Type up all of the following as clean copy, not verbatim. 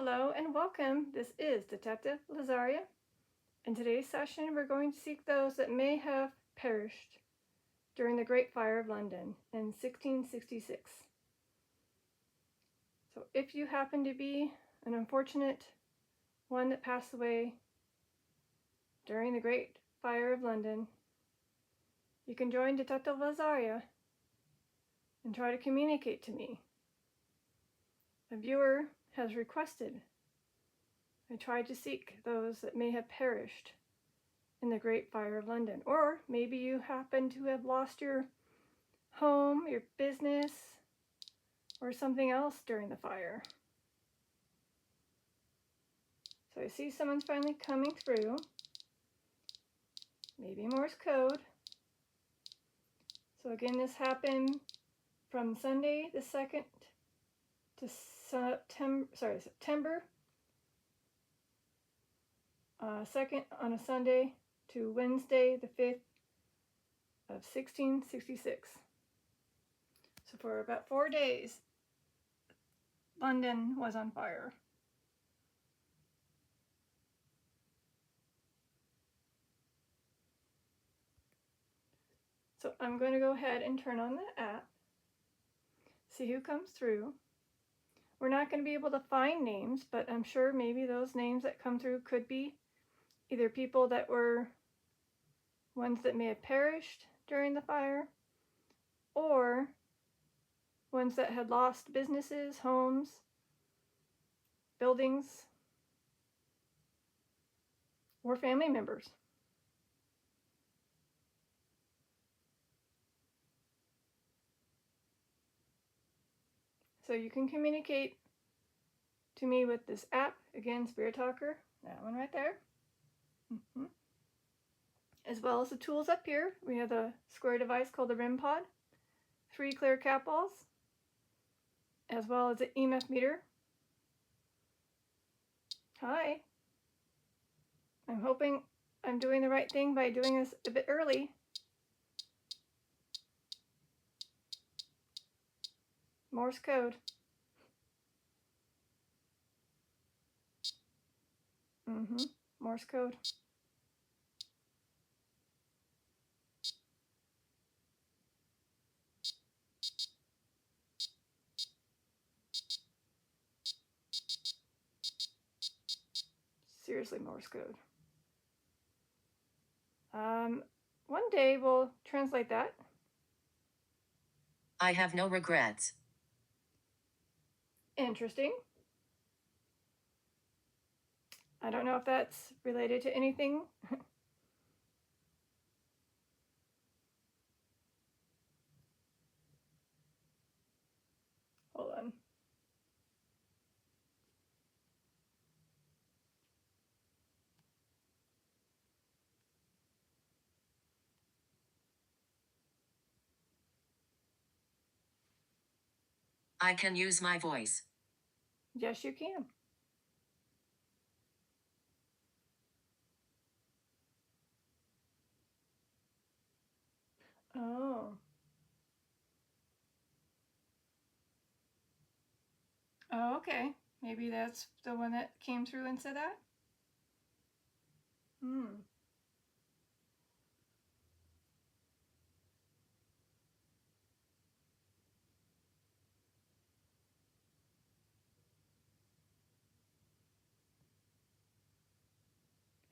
Hello and welcome. This is Detective Lazaria. In today's session, we're going to seek those that may have perished during the Great Fire of London in 1666. So if you happen to be an unfortunate one that passed away during the Great Fire of London, you can join Detective Lazaria and try to communicate to me. A viewer has requested I try to seek those that may have perished in the Great Fire of London. Or maybe you happen to have lost your home, your business, or something else during the fire. So I see someone's finally coming through. Maybe Morse code. So again, this happened from Sunday the 2nd to September 2nd on a Sunday to Wednesday the 5th of 1666. So for about 4 days, London was on fire. So I'm going to go ahead and turn on the app, see who comes through. We're not going to be able to find names, but I'm sure maybe those names that come through could be either people that were ones that may have perished during the fire, or ones that had lost businesses, homes, buildings, or family members. So you can communicate to me with this app, again, Spirit Talker, that one right there. As well as the tools up here. We have the square device called the REM pod, 3 clear cat balls, as well as the EMF meter. Hi. I'm hoping I'm doing the right thing by doing this a bit early. Morse code. Morse code. Seriously, Morse code. One day we'll translate that. I have no regrets. Interesting. I don't know if that's related to anything. Hold on. I can use my voice. Yes, you can. Oh. Oh, okay. Maybe that's the one that came through and said that?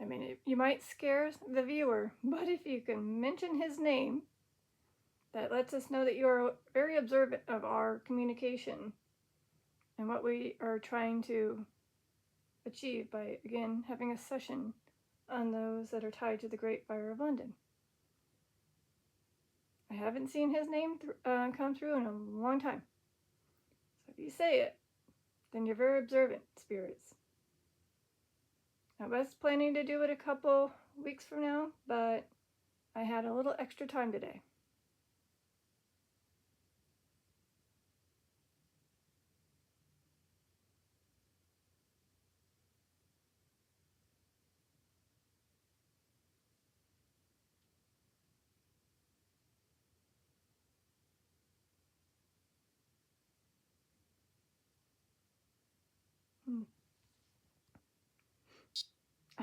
I mean, you might scare the viewer, but if you can mention his name, that lets us know that you're very observant of our communication and what we are trying to achieve by, again, having a session on those that are tied to the Great Fire of London. I haven't seen his name come through in a long time. So if you say it, then you're very observant, spirits. I was planning to do it a couple weeks from now, but I had a little extra time today.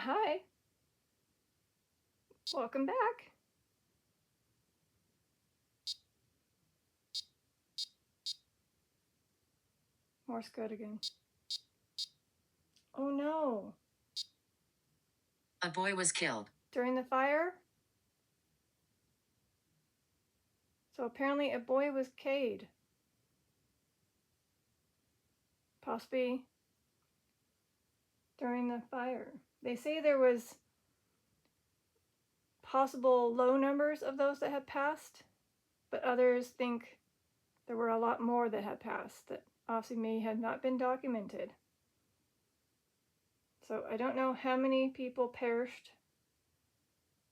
Hi. Welcome back. Morse code again. Oh no. A boy was killed. During the fire? So apparently a boy was killed. Possibly during the fire. They say there was possible low numbers of those that had passed, but others think there were a lot more that had passed that obviously may have not been documented. So I don't know how many people perished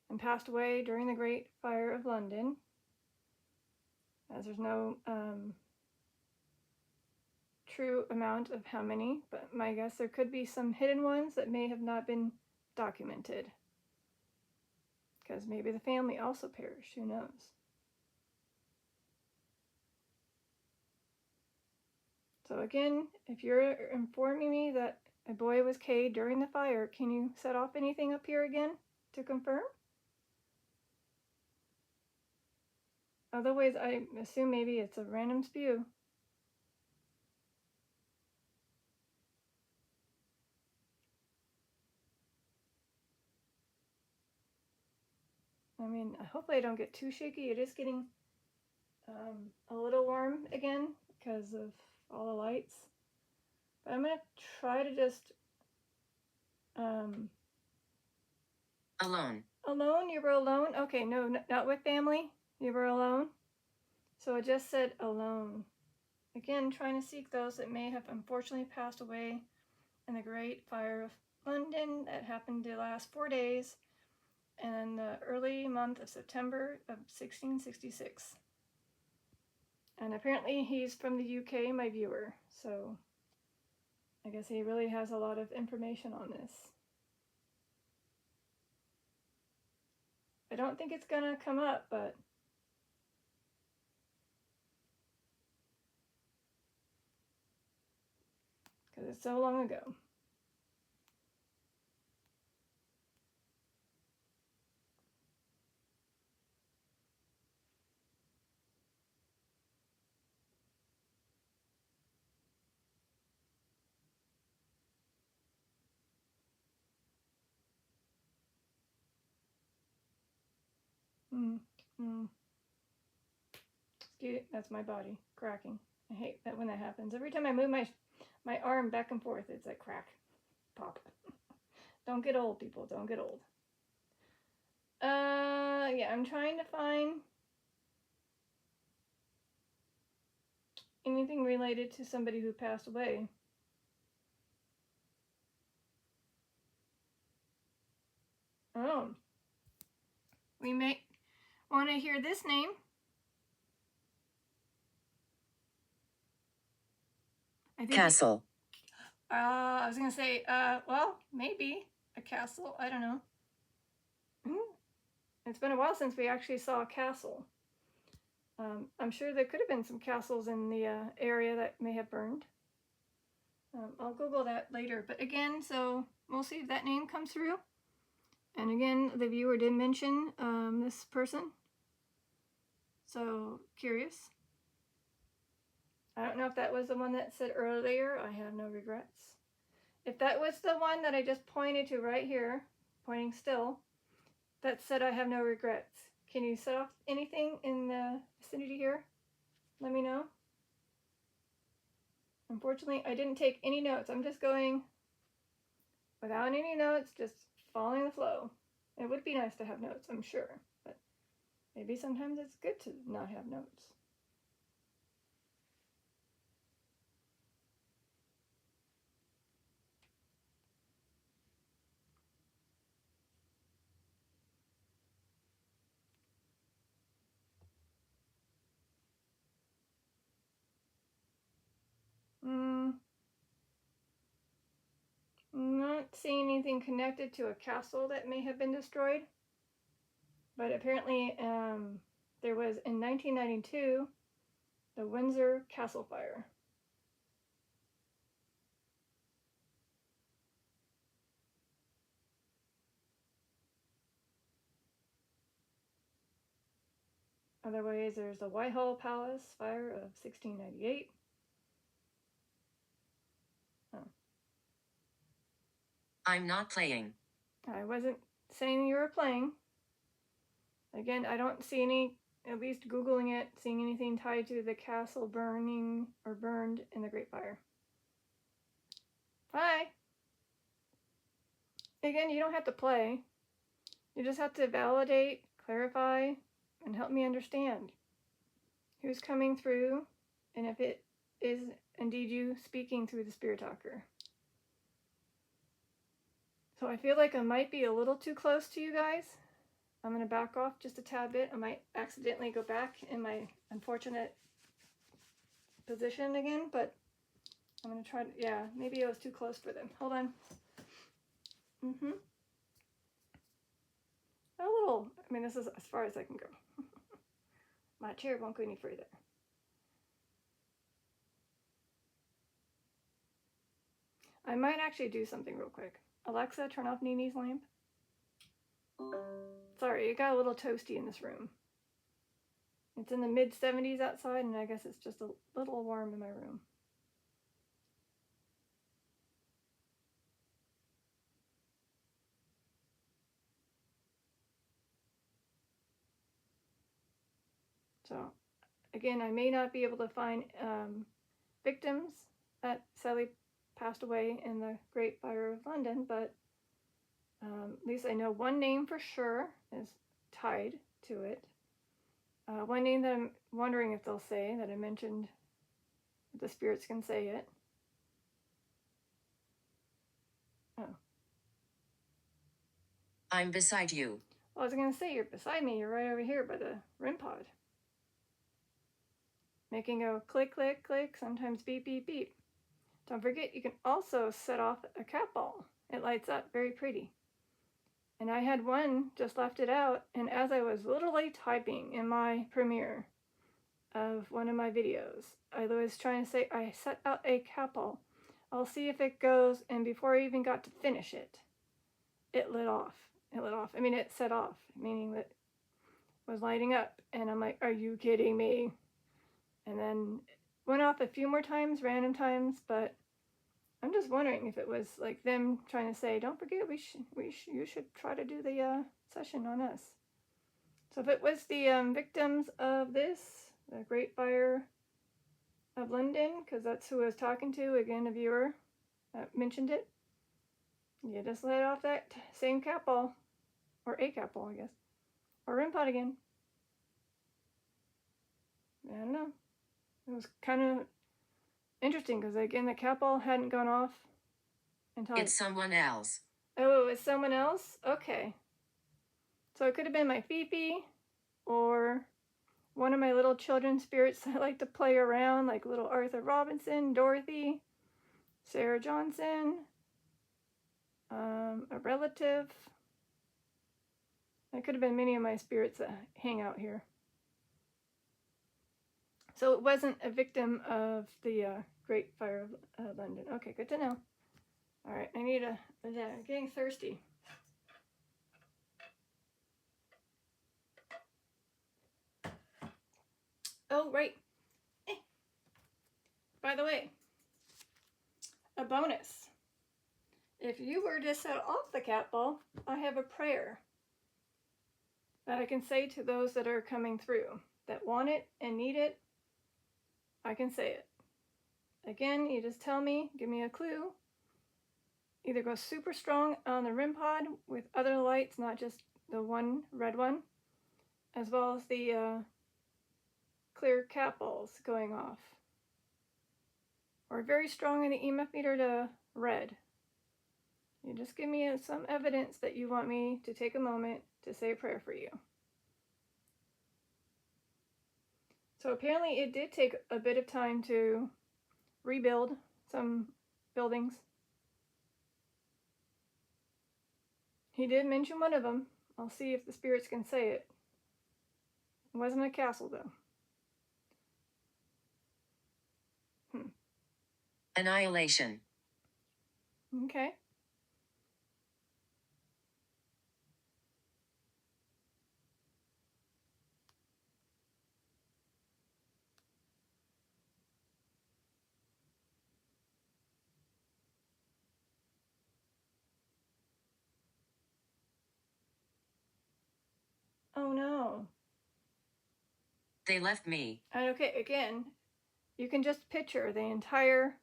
and passed away during the Great Fire of London, as there's no true amount of how many, but my guess there could be some hidden ones that may have not been documented. Because maybe the family also perished, who knows? So again, if you're informing me that a boy was killed during the fire, can you set off anything up here again to confirm? Otherwise, I assume maybe it's a random spew. I mean, hopefully I don't get too shaky. It is getting a little warm again because of all the lights. But I'm going to try to just... Alone. Alone? You were alone? Okay, no, not with family. You were alone. So it just said alone. Again, trying to seek those that may have unfortunately passed away in the Great Fire of London that happened to last 4 days in the early month of September of 1666. And apparently he's from the UK, my viewer, so I guess he really has a lot of information on this. I don't think it's gonna come up, but because it's so long ago. Excuse, that's my body cracking. I hate that when that happens. Every time I move my arm back and forth, it's like crack, pop. Don't get old, people. Don't get old. Yeah, I'm trying to find anything related to somebody who passed away. Oh, we may want to hear this name. I think Castle. I was gonna say, well, maybe a castle. I don't know. It's been a while since we actually saw a castle. I'm sure there could have been some castles in the area that may have burned. I'll Google that later. But again, so we'll see if that name comes through. And again, the viewer did mention this person. So, curious. I don't know if that was the one that said earlier, I have no regrets. If that was the one that I just pointed to right here, pointing still, that said I have no regrets. Can you set off anything in the vicinity here? Let me know. Unfortunately, I didn't take any notes. I'm just going without any notes, just following the flow. It would be nice to have notes, I'm sure, but maybe sometimes it's good to not have notes. Not seeing anything connected to a castle that may have been destroyed, but apparently there was in 1992 the Windsor Castle Fire. Otherwise, there's the Whitehall Palace fire of 1698. Oh. I'm not playing. I wasn't saying you were playing. Again, I don't see any, at least Googling it, seeing anything tied to the castle burning or burned in the Great Fire. Hi! Again, you don't have to play. You just have to validate, clarify, and help me understand who's coming through and if it is indeed you speaking through the Spirit Talker. So I feel like I might be a little too close to you guys. I'm going to back off just a tad bit. I might accidentally go back in my unfortunate position again, but I'm going to try to, yeah, maybe I was too close for them. Hold on. A little, I mean, this is as far as I can go. My chair won't go any further. I might actually do something real quick. Alexa, turn off Nini's lamp. Sorry, it got a little toasty in this room. It's in the mid-70s outside, and I guess it's just a little warm in my room. So, again, I may not be able to find victims that sadly passed away in the Great Fire of London, but at least I know one name for sure is tied to it. One name that I'm wondering if they'll say, that I mentioned, if the spirits can say it. Oh. I'm beside you. Well, I was going to say, you're beside me. You're right over here by the REM pod. Making a click, click, click, sometimes beep, beep, beep. Don't forget, you can also set off a cat ball. It lights up very pretty. And I had one, just left it out, and as I was literally typing in my premiere of one of my videos, I was trying to say, I set out a cat ball. I'll see if it goes, and before I even got to finish it, it lit off. It lit off. I mean, it set off, meaning that it was lighting up. And I'm like, are you kidding me? And then went off a few more times, random times, but I'm just wondering if it was like them trying to say, don't forget, you should try to do the session on us. So if it was the victims of this, the Great Fire of London, because that's who I was talking to, again, a viewer mentioned it, you just let off that same cat ball, or a cat ball, I guess, or REM pod again. I don't know. It was kind of interesting because, again, the cat ball hadn't gone off until It's someone else. Oh, it was someone else? Okay. So it could have been my Fifi or one of my little children spirits that like to play around, like little Arthur Robinson, Dorothy, Sarah Johnson, a relative. It could have been many of my spirits that hang out here. So it wasn't a victim of the Great Fire of London. Okay, good to know. All right, I need a, I'm getting thirsty. Oh, right. By the way, a bonus. If you were to set off the cat ball, I have a prayer that I can say to those that are coming through, that want it and need it. I can say it. Again, you just tell me, give me a clue. Either go super strong on the REM pod with other lights, not just the one red one, as well as the clear cat balls going off. Or very strong in the EMF meter to red. You just give me some evidence that you want me to take a moment to say a prayer for you. So apparently it did take a bit of time to rebuild some buildings. He did mention one of them. I'll see if the spirits can say it. It wasn't a castle though. Annihilation. Okay. Oh no. They left me. And okay, again, you can just picture the entire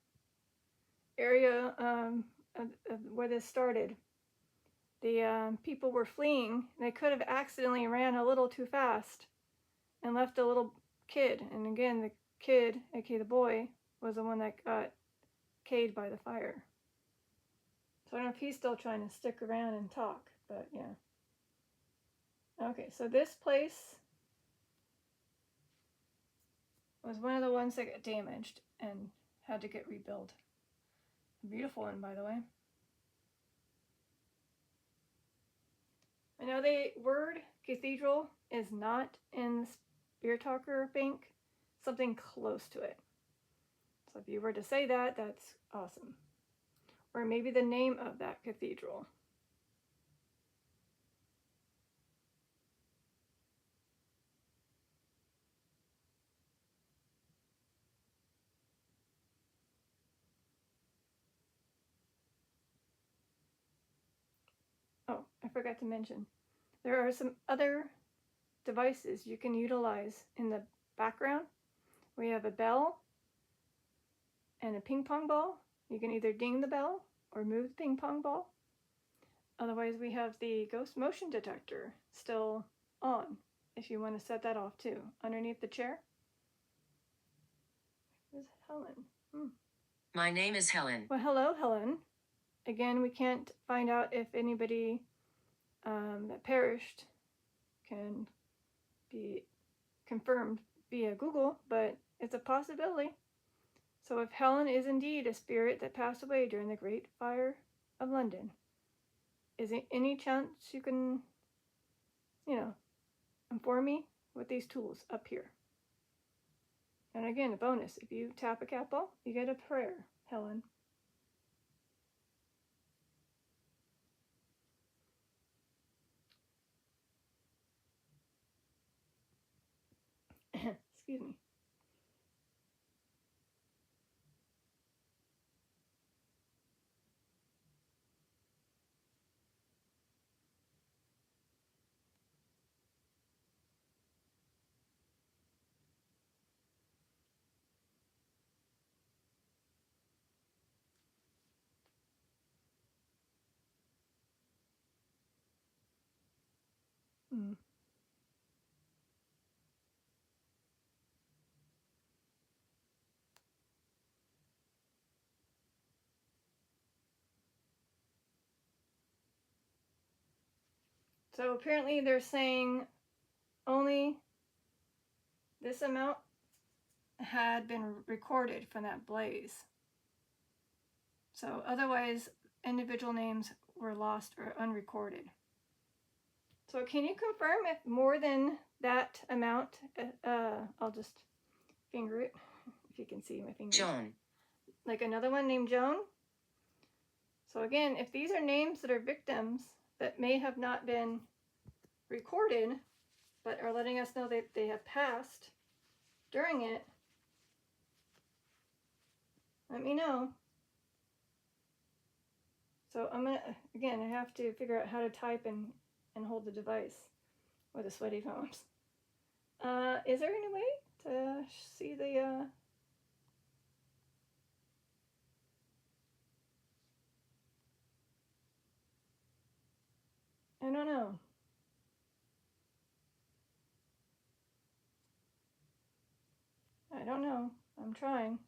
area of where this started. The people were fleeing. They could have accidentally ran a little too fast and left a little kid. And again, the kid, aka the boy, was the one that got kayed by the fire. So I don't know if he's still trying to stick around and talk, but yeah. Okay, so this place was one of the ones that got damaged and had to get rebuilt. A beautiful one, by the way. I know the word cathedral is not in the Spear Talker Bank, something close to it. So if you were to say that, that's awesome. Or maybe the name of that cathedral. Oh, I forgot to mention. There are some other devices you can utilize in the background. We have a bell and a ping pong ball. You can either ding the bell or move the ping pong ball. Otherwise, we have the ghost motion detector still on if you want to set that off too, underneath the chair. Where's Helen? My name is Helen. Well, hello, Helen. Again, we can't find out if anybody that perished can be confirmed via Google, but it's a possibility. So if Helen is indeed a spirit that passed away during the Great Fire of London, is there any chance you can, inform me with these tools up here? And again, a bonus, if you tap a cat ball, you get a prayer, Helen. Excuse me. Hmm. So apparently they're saying only this amount had been recorded from that blaze. So otherwise, individual names were lost or unrecorded. So can you confirm if more than that amount, I'll just finger it, if you can see my fingers. Joan. Like another one named Joan. So again, if these are names that are victims that may have not been recorded, but are letting us know that they have passed during it, let me know. So I'm gonna, again, I have to figure out how to type and hold the device with the sweaty palms. Is there any way to see the, I don't know. I don't know. I'm trying.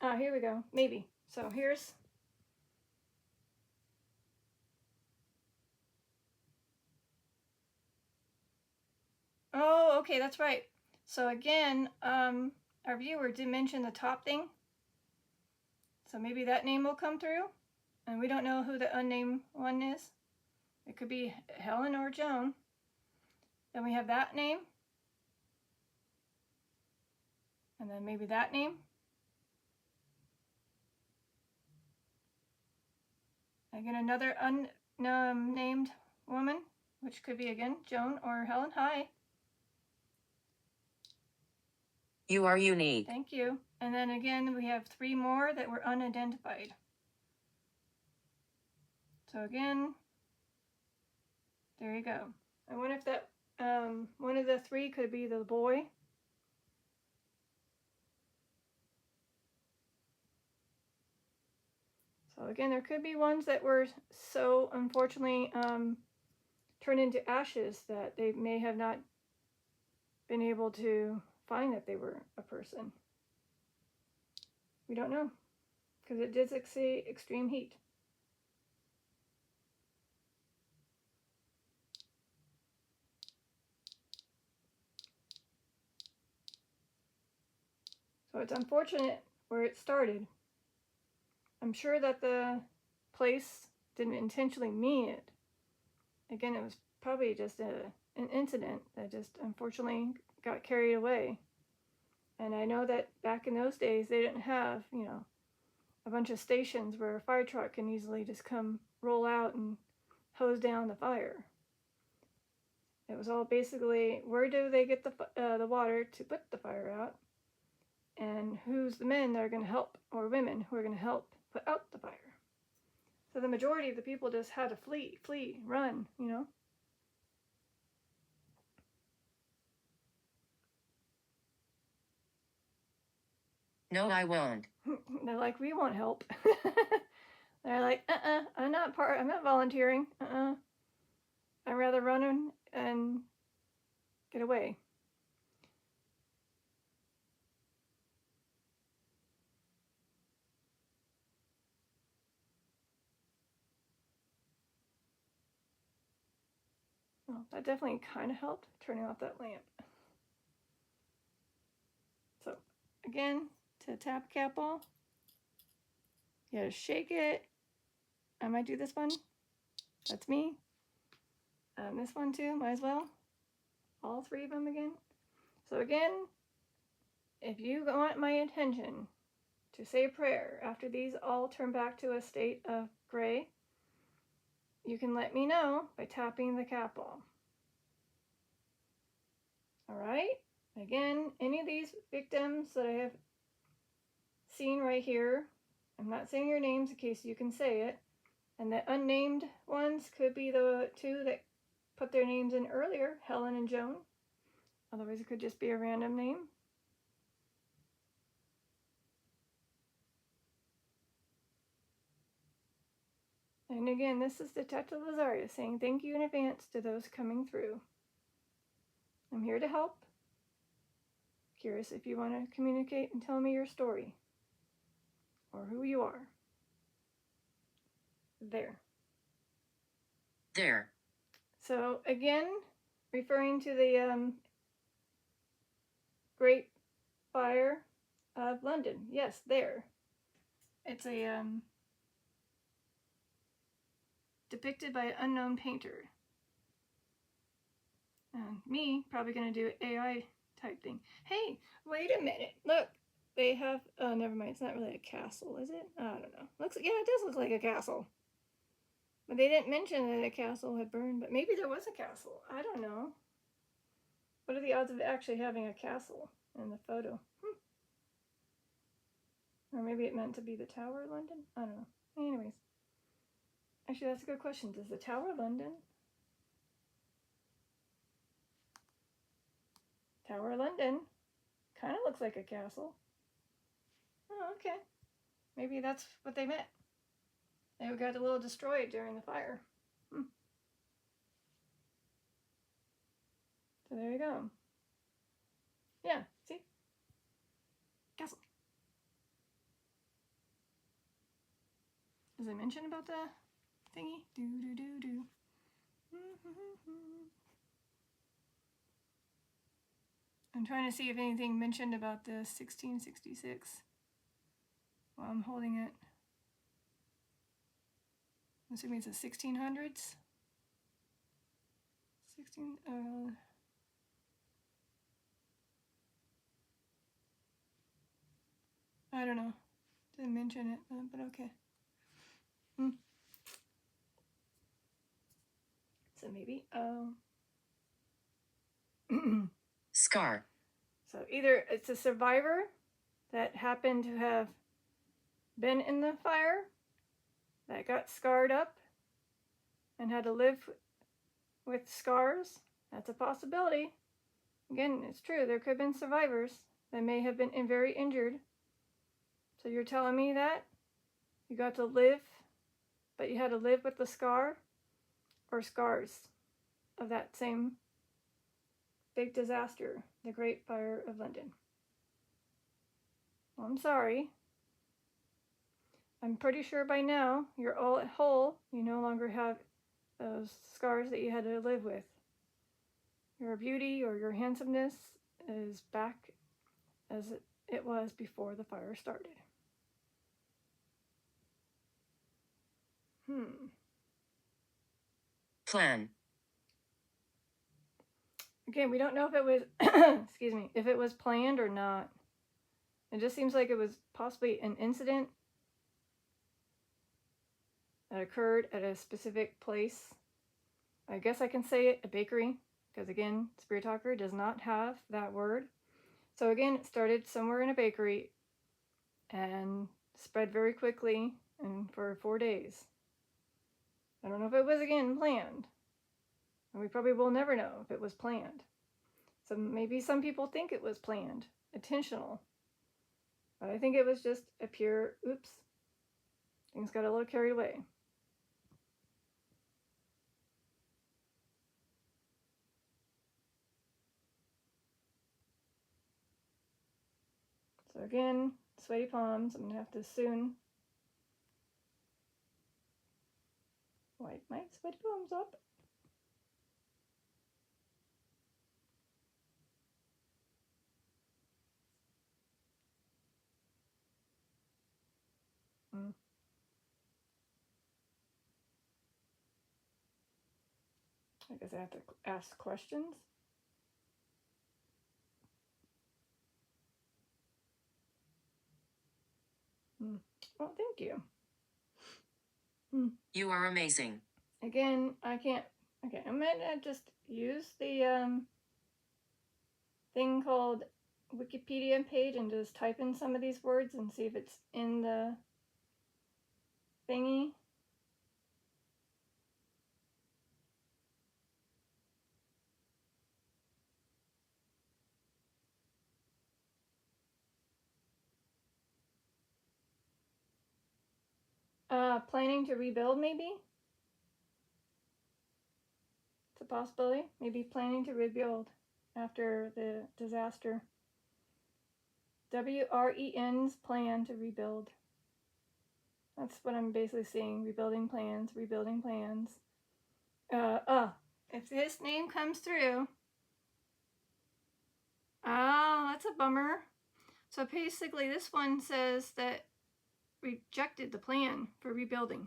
Ah, here we go. Maybe. So here's. Oh, okay, that's right. So again, our viewer did mention the top thing. So maybe that name will come through. And we don't know who the unnamed one is. It could be Helen or Joan. Then we have that name. And then maybe that name. Again, another unnamed woman, which could be again Joan or Helen. Hi. You are unique. Thank you. And then again, we have 3 more that were unidentified. So again, there you go. I wonder if that one of the 3 could be the boy. So again, there could be ones that were so unfortunately turned into ashes that they may have not been able to find that they were a person. We don't know, because it did say extreme heat. So it's unfortunate where it started. I'm sure that the place didn't intentionally mean it. Again, it was probably just an incident that just unfortunately got carried away. And I know that back in those days, they didn't have, a bunch of stations where a fire truck can easily just come roll out and hose down the fire. It was all basically, where do they get the water to put the fire out? And who's the men that are going to help, or women who are going to help put out the fire? So the majority of the people just had to flee, run, No, I won't. They're like, we won't help. They're like, I'm not volunteering. I'd rather run and get away. Well, that definitely kind of helped turning off that lamp. So again, to tap a cap ball, you gotta shake it. I might do this one. That's me. This one too, might as well. All 3 of them again. So again, if you want my attention to say a prayer after these all turn back to a state of gray, you can let me know by tapping the cap ball. All right? Again, any of these victims that I have seen right here, I'm not saying your names in case you can say it, and the unnamed ones could be the 2 that put their names in earlier, Helen and Joan. Otherwise, it could just be a random name. And again, this is Detective Lazaria saying thank you in advance to those coming through. I'm here to help. Curious if you want to communicate and tell me your story or who you are. There. So again, referring to the Great Fire of London. Yes, there. It's a depicted by an unknown painter. Me, probably going to do AI type thing. Hey, wait a minute. Look, they have, oh, never mind. It's not really a castle, is it? I don't know. Yeah, it does look like a castle. But they didn't mention that a castle had burned, but maybe there was a castle. I don't know. What are the odds of actually having a castle in the photo? Or maybe it meant to be the Tower of London? I don't know. Anyways. Actually, that's a good question. Does the Tower of London? Tower of London kind of looks like a castle. Oh, okay. Maybe that's what they meant. They got a little destroyed during the fire. So there you go. Yeah, see? Castle. Does it mention about the thingy? Do. I'm trying to see if anything mentioned about the 1666 while I'm holding it. I'm assuming it's the 1600s. 16. I don't know. Didn't mention it, but okay. So maybe, Scar. So either it's a survivor that happened to have been in the fire, that got scarred up and had to live with scars. That's a possibility. Again, it's true. There could have been survivors that may have been very injured. So you're telling me that you got to live, but you had to live with the scar or scars of that same big disaster, the Great Fire of London. Well, I'm sorry. I'm pretty sure by now you're all whole. You no longer have those scars that you had to live with. Your beauty or your handsomeness is back as it was before the fire started. Plan. Again, we don't know if it was, excuse me, if it was planned or not. It just seems like it was possibly an incident that occurred at a specific place. I guess I can say it, a bakery, because again, Spirit Talker does not have that word. So again, it started somewhere in a bakery and spread very quickly and for 4 days. I don't know if it was, again, planned. And we probably will never know if it was planned. So maybe some people think it was planned, intentional. But I think it was just a pure, oops, things got a little carried away. So again, sweaty palms. I'm going to have to soon wipe my sweaty palms up. I guess I have to ask questions. Well, thank you. You are amazing. Again, I can't. Okay, I'm gonna just use the thing called Wikipedia page and just type in some of these words and see if it's in the thingy. Planning to rebuild, maybe? It's a possibility. Maybe planning to rebuild after the disaster. WREN's plan to rebuild. That's what I'm basically seeing. Rebuilding plans, rebuilding plans. If this name comes through, that's a bummer. So basically this one says that rejected the plan for rebuilding.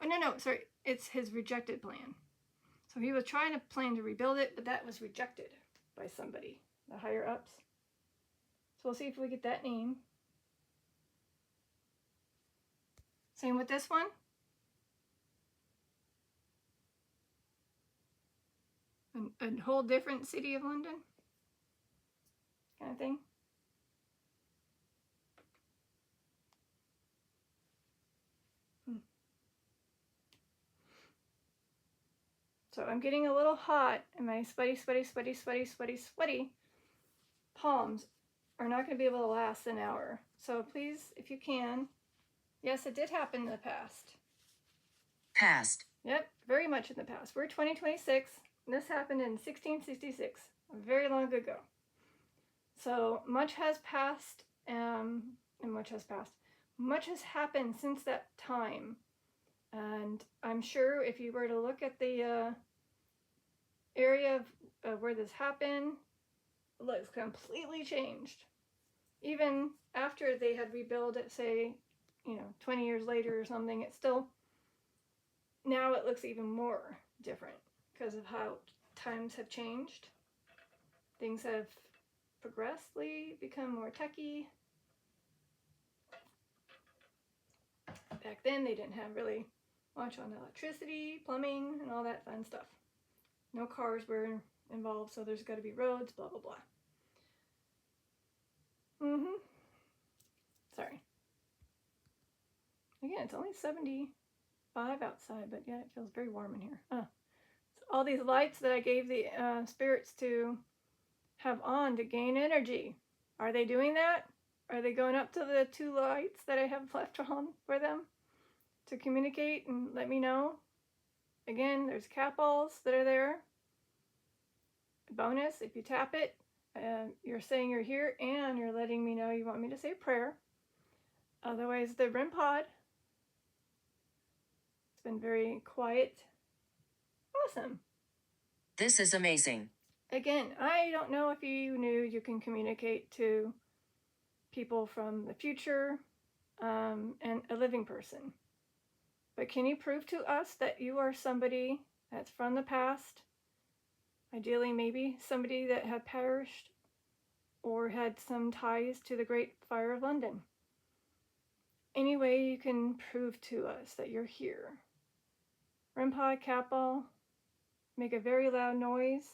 Oh, no, sorry. It's his rejected plan. So he was trying to plan to rebuild it, but that was rejected by somebody, the higher ups. So we'll see if we get that name. Same with this one. A whole different city of London kind of thing. So I'm getting a little hot, and my sweaty palms are not going to be able to last an hour. So please, if you can, yes, it did happen in the past. Past. Yep, very much in the past. We're 2026, and this happened in 1666, very long ago. So much has passed, and much has happened since that time. And I'm sure if you were to look at the area of where this happened, it looks completely changed. Even after they had rebuilt it, say, 20 years later or something, it's still, now it looks even more different because of how times have changed. Things have progressively become more techy. Back then, they didn't have really much on electricity, plumbing, and all that fun stuff. No cars were involved, so there's got to be roads, blah, blah, blah. Sorry. Again, it's only 75 outside, but yeah, it feels very warm in here. So all these lights that I gave the spirits to have on to gain energy, are they doing that? Are they going up to the 2 lights that I have left on for them to communicate and let me know? Again, there's cat balls that are there. Bonus, if you tap it, you're saying you're here and you're letting me know you want me to say a prayer. Otherwise, the REM pod, it's been very quiet. Awesome. This is amazing. Again, I don't know if you knew you can communicate to people from the future and a living person. But can you prove to us that you are somebody that's from the past? Ideally, maybe somebody that had perished or had some ties to the Great Fire of London. Any way you can prove to us that you're here. REM pod, cat ball, make a very loud noise.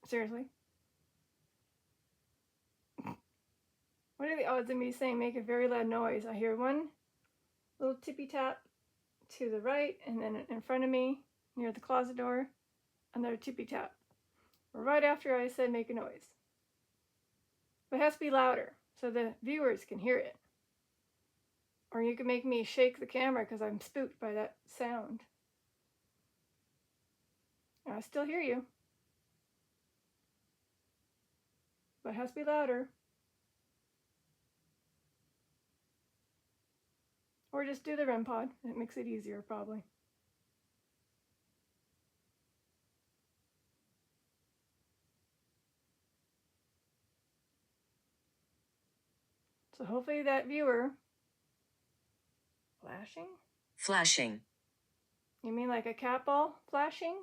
Seriously? What are the odds of me saying make a very loud noise? I hear one little tippy tap to the right, and then in front of me, near the closet door, another tippy tap. Right after I said make a noise. But it has to be louder so the viewers can hear it. Or you can make me shake the camera because I'm spooked by that sound. I still hear you. But it has to be louder. Or just do the REM pod. It makes it easier, probably. So hopefully that viewer... Flashing? Flashing. You mean like a cat ball flashing?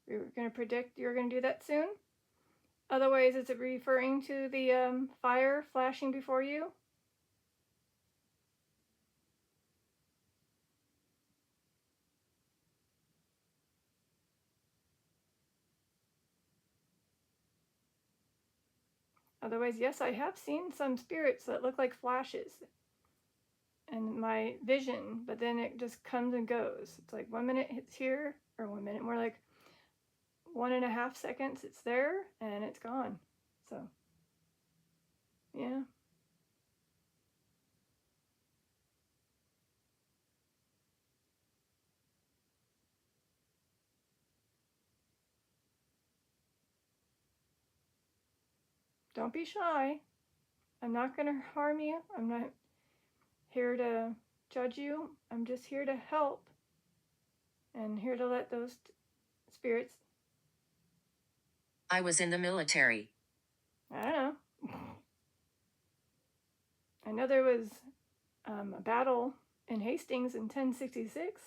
You're going to predict you're going to do that soon? Otherwise, is it referring to the fire flashing before you? Otherwise, yes, I have seen some spirits that look like flashes in my vision, but then it just comes and goes. It's like 1 minute it's here, or 1 minute, more like 1.5 seconds it's there, and it's gone. So, yeah. Don't be shy. I'm not going to harm you. I'm not here to judge you. I'm just here to help and here to let those spirits. I was in the military. I don't know. I know there was a battle in Hastings in 1066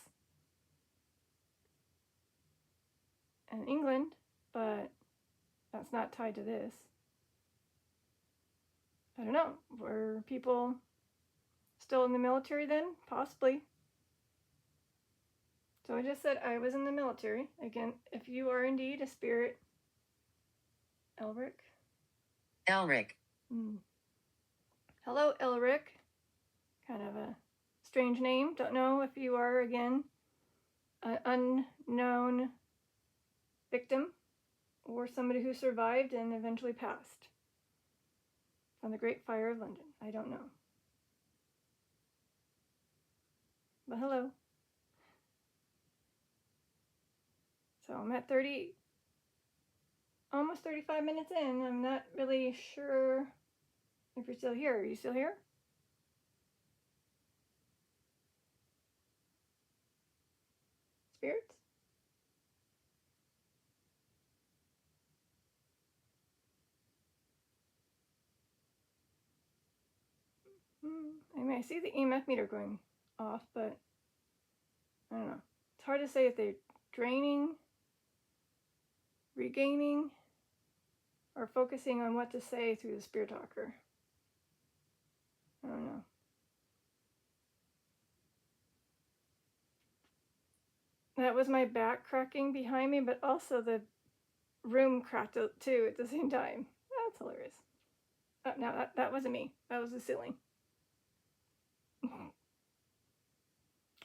in England, but that's not tied to this. I don't know. Were people still in the military then? Possibly. So I just said I was in the military. Again, if you are indeed a spirit, Elric. Elric. Hello, Elric. Kind of a strange name. Don't know if you are, again, an unknown victim or somebody who survived and eventually passed from the Great Fire of London. I don't know. But hello. So I'm at almost 35 minutes in. I'm not really sure if you're still here. Are you still here? Spirits? I mean, I see the EMF meter going off, but I don't know. It's hard to say if they're draining, regaining, or focusing on what to say through the spirit talker. I don't know. That was my back cracking behind me, but also the room cracked too at the same time. That's hilarious. No, that wasn't me. That was the ceiling.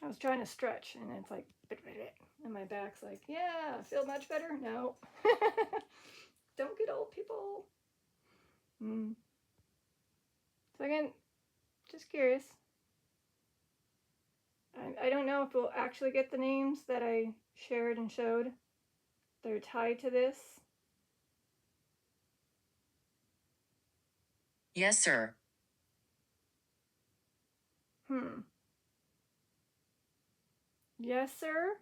I was trying to stretch, and it's like, and my back's like, yeah, feel much better? No. Don't get old, people. So again, just curious. I don't know if we'll actually get the names that I shared and showed that are tied to this. Yes, sir. Yes, sir?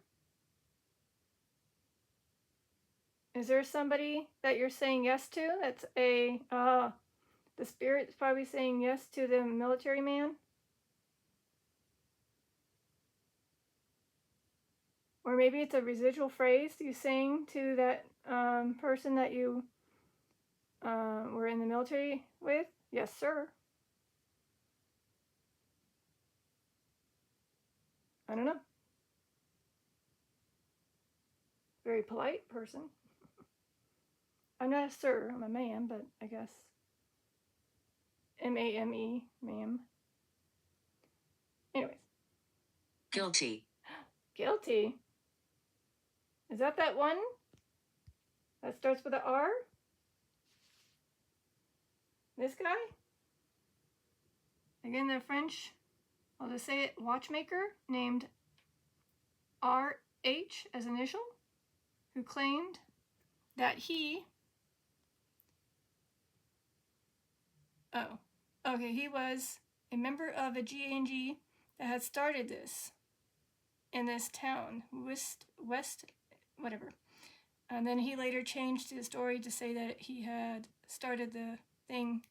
Is there somebody that you're saying yes to? That's the spirit's probably saying yes to the military man? Or maybe it's a residual phrase you saying to that person that you were in the military with? Yes, sir. I don't know. Very polite person. I'm not a sir, I'm a ma'am, but I guess M-A-M-E, ma'am. Anyways. Guilty. Guilty? Is that one that starts with an R? This guy? Again, the French, I'll just say it, watchmaker named R.H. as initial, who claimed that he was a member of a GNG that had started this in this town, West, whatever. And then he later changed his story to say that he had started the thing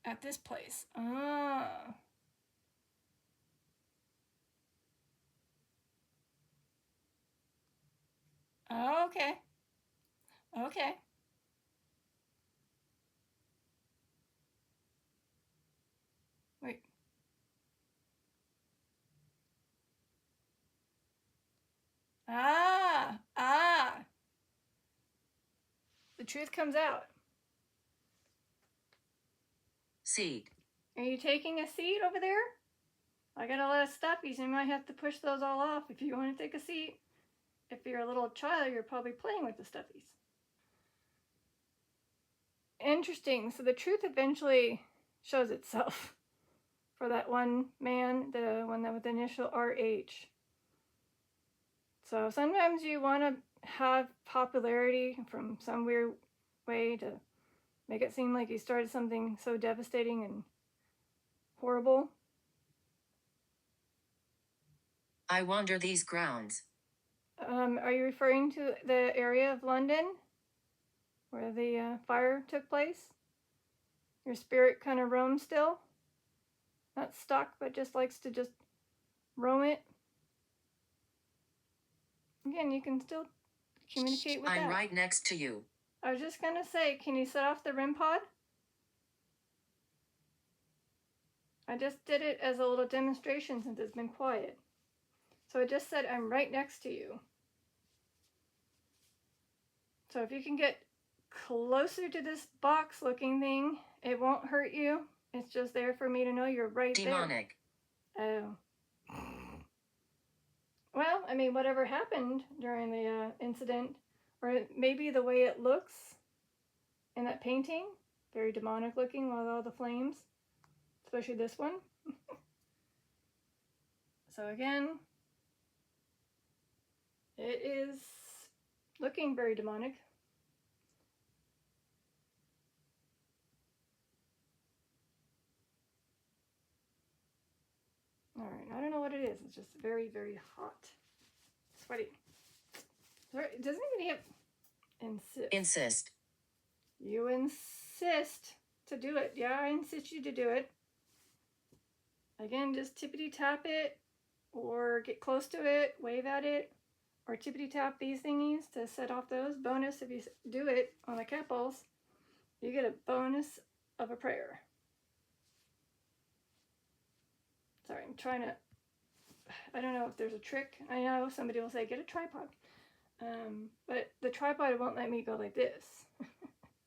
at this place. Okay. Okay. Wait. The truth comes out. Seat. Are you taking a seat over there? I got a lot of stuffies. You might have to push those all off if you want to take a seat. If you're a little child, you're probably playing with the stuffies. Interesting. So the truth eventually shows itself for that one man, the one that with the initial RH. So sometimes you want to have popularity from some weird way to make it seem like you started something so devastating and horrible. I wander these grounds. Are you referring to the area of London where the fire took place? Your spirit kind of roams still? Not stuck, but just likes to just roam it? Again, you can still communicate with I'm that. right next to you. I was just going to say, can you set off the REM pod? I just did it as a little demonstration since it's been quiet. So it just said, I'm right next to you. So if you can get closer to this box looking thing, it won't hurt you. It's just there for me to know you're right Demonic. there. Oh. Well, I mean, whatever happened during the incident, or maybe the way it looks in that painting, very demonic looking with all the flames, especially this one. So again, it is looking very demonic. All right, I don't know what it is. It's just very, very hot. Sweaty. It doesn't even have insist. Insist. You insist to do it. Yeah, I insist you to do it. Again, just tippity tap it or get close to it, wave at it, or tippity tap these thingies to set off those. Bonus, if you do it on the capitals, you get a bonus of a prayer. Sorry, I'm trying to I don't know if there's a trick. I know somebody will say, get a tripod. But the tripod won't let me go like this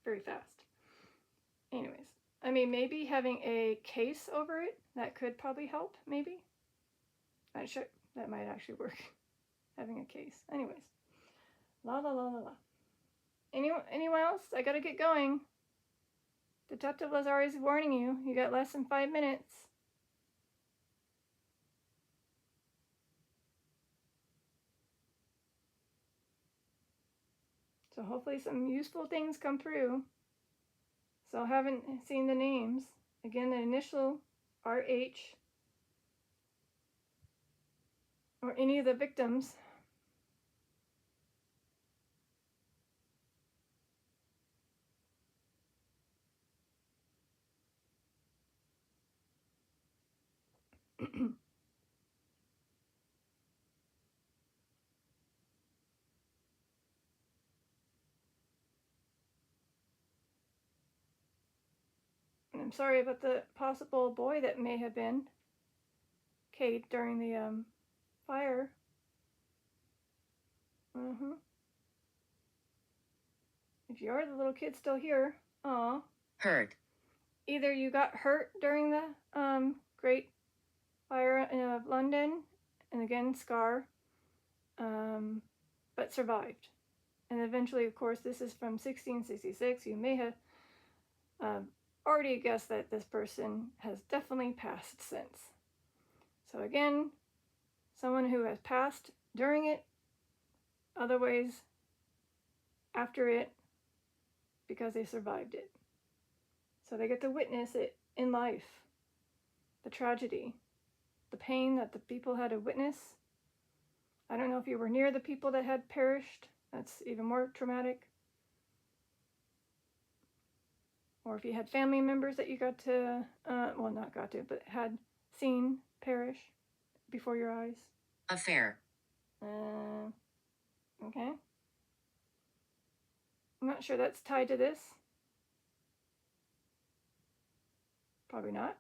very fast. Anyways, I mean, maybe having a case over it, that could probably help, maybe. That might actually work, having a case. Anyways, la la la la la. Anyone else? I gotta get going. Detective Lazar is warning you. You got less than 5 minutes. So hopefully some useful things come through. So I haven't seen the names. Again, the initial RH or any of the victims. And I'm sorry about the possible boy that may have been Kate during the fire. If you are the little kid still here, aw. Hurt. Either you got hurt during the Great Fire of London, and again, scar, but survived. And eventually, of course, this is from 1666. You may have already guessed that this person has definitely passed since. So again, someone who has passed during it, otherwise after it, because they survived it. So they get to witness it in life, the tragedy, the pain that the people had to witness. I don't know if you were near the people that had perished. That's even more traumatic. Or if you had family members that you got to, well, not got to, but had seen perish before your eyes. Affair. Okay. I'm not sure that's tied to this. Probably not.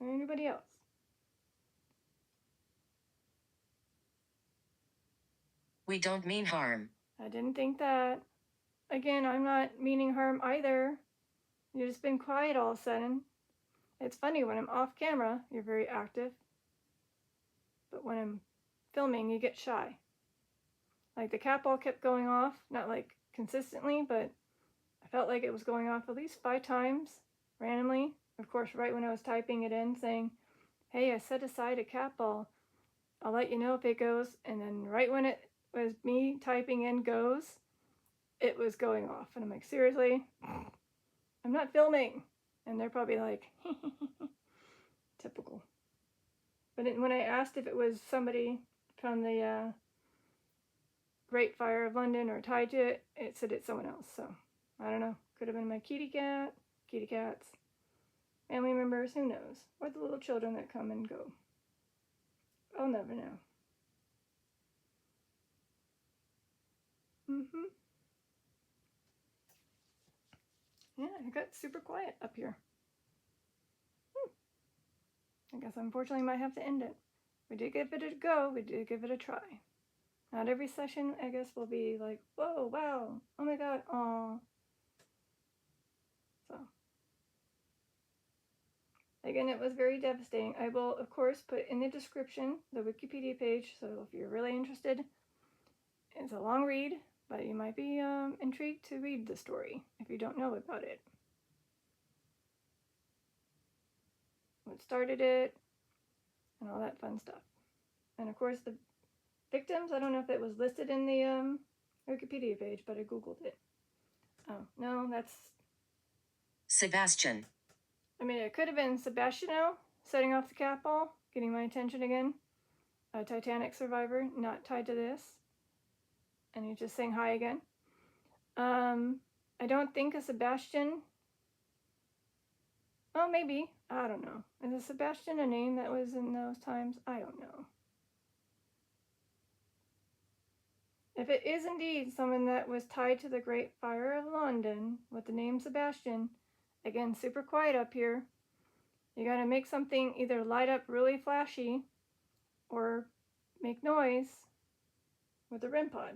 Anybody else? We don't mean harm. I didn't think that. Again, I'm not meaning harm either. You've just been quiet all of a sudden. It's funny, when I'm off camera, you're very active. But when I'm filming, you get shy. Like the cat ball kept going off, not like consistently, but I felt like it was going off at least 5 times randomly. Of course, right when I was typing it in saying, hey, I set aside a cat ball. I'll let you know if it goes. And then right when it was me typing in goes, it was going off. And I'm like, seriously? I'm not filming. And they're probably like, typical. But when I asked if it was somebody from the Great Fire of London or tied to it, it said it's someone else. So I don't know. Could have been my kitty cats, family members, who knows? Or the little children that come and go. I'll never know. Yeah, it got super quiet up here. I guess unfortunately I might have to end it. We did give it a go. We did give it a try. Not every session, I guess, will be like, whoa, wow, oh my god, aw. So, again, it was very devastating. I will, of course, put in the description the Wikipedia page, so if you're really interested, it's a long read, but you might be intrigued to read the story if you don't know about it. What started it, and all that fun stuff. And of course, the victims, I don't know if it was listed in the Wikipedia page, but I googled it. Oh, no, that's... Sebastian. I mean, it could have been Sebastiano setting off the cat ball, getting my attention again. A Titanic survivor, not tied to this. And he's just saying hi again. I don't think a Sebastian Oh, maybe. I don't know. Is Sebastian a name that was in those times? I don't know. If it is indeed someone that was tied to the Great Fire of London with the name Sebastian, again, super quiet up here, you gotta make something either light up really flashy or make noise with the REM pod.